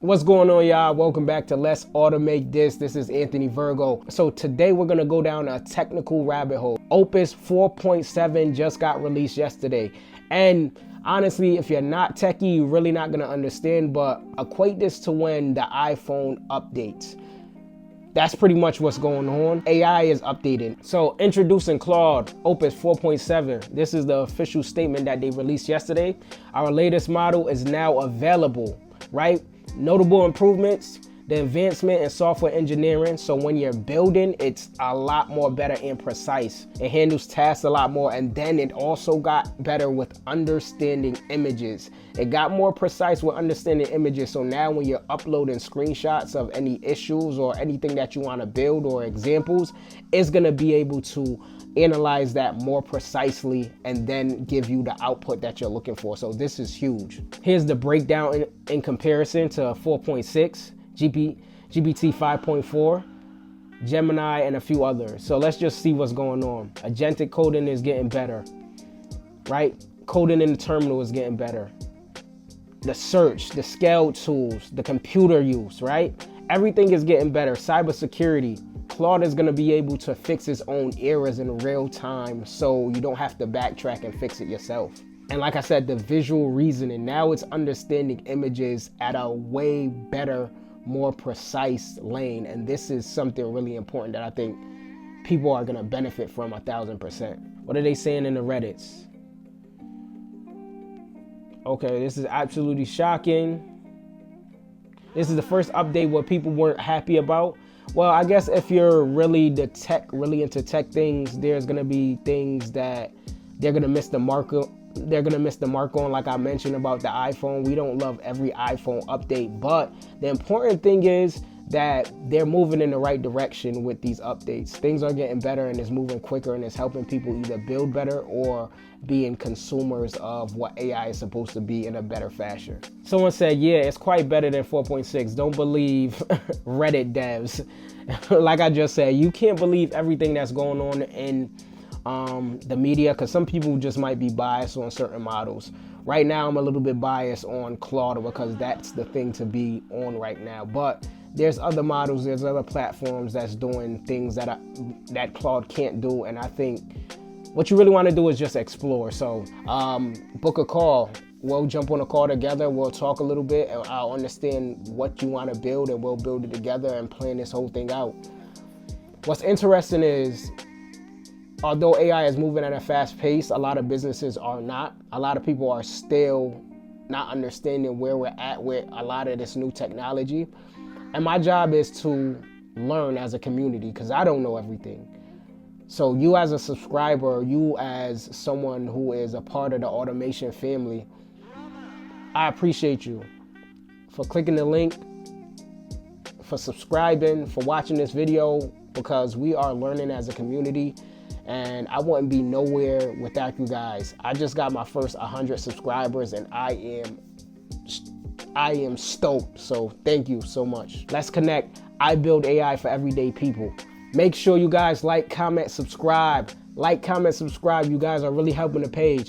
What's going on, y'all? Welcome back to Let's Automate This. This is Anthony Virgo. So today we're gonna go down a technical rabbit hole. Opus 4.7 just got released yesterday. And honestly, if you're not techie, you're really not gonna understand, but equate this to when the iPhone updates. That's pretty much what's going on. AI is updating. So introducing Claude Opus 4.7. This is the official statement that they released yesterday. Our latest model is now available, right? Notable improvements, the advancement in software engineering. So when you're building, it's a lot more better and precise. It handles tasks a lot more. And then it also got better with understanding images. It got more precise with understanding images. So now when you're uploading screenshots of any issues or anything that you want to build or examples, it's going to be able to analyze that more precisely and then give you the output that you're looking for. So this is huge. Here's the breakdown in comparison to 4.6, GPT 5.4, Gemini, and a few others. So let's just see what's going on. Agentic coding is getting better, right? Coding in the terminal is getting better. The search, the scale tools, the computer use, right? Everything is getting better. Cybersecurity. Claude is going to be able to fix its own errors in real time, so you don't have to backtrack and fix it yourself. And like I said, the visual reasoning, now it's understanding images at a way better, more precise lane. And this is something really important that I think people are going to benefit from 1,000%. What are they saying in the Reddits? Okay, this is absolutely shocking. This is the first update what people weren't happy about. Well, I guess if you're really into tech things, there's gonna be things that they're gonna miss the mark on, like I mentioned about the iPhone. We don't love every iPhone update, but the important thing is that they're moving in the right direction with these updates. Things are getting better and it's moving quicker and it's helping people either build better or being consumers of what AI is supposed to be in a better fashion. Someone said, yeah, it's quite better than 4.6. Don't believe Reddit devs. Like I just said, you can't believe everything that's going on in the media, because some people just might be biased on certain models. Right now, I'm a little bit biased on Claude because that's the thing to be on right now. But there's other models, there's other platforms that's doing things that Claude can't do. And I think what you really want to do is just explore. So book a call. We'll jump on a call together. We'll talk a little bit and I'll understand what you want to build and we'll build it together and plan this whole thing out. What's interesting is, although AI is moving at a fast pace, a lot of businesses are not. A lot of people are still not understanding where we're at with a lot of this new technology. And my job is to learn as a community because I don't know everything. So you as a subscriber, you as someone who is a part of the automation family, I appreciate you for clicking the link, for subscribing, for watching this video, because we are learning as a community. And I wouldn't be nowhere without you guys. I just got my first 100 subscribers and I am stoked. So thank you so much. Let's connect. I build AI for everyday people. Make sure you guys like, comment, subscribe. Like, comment, subscribe. You guys are really helping the page.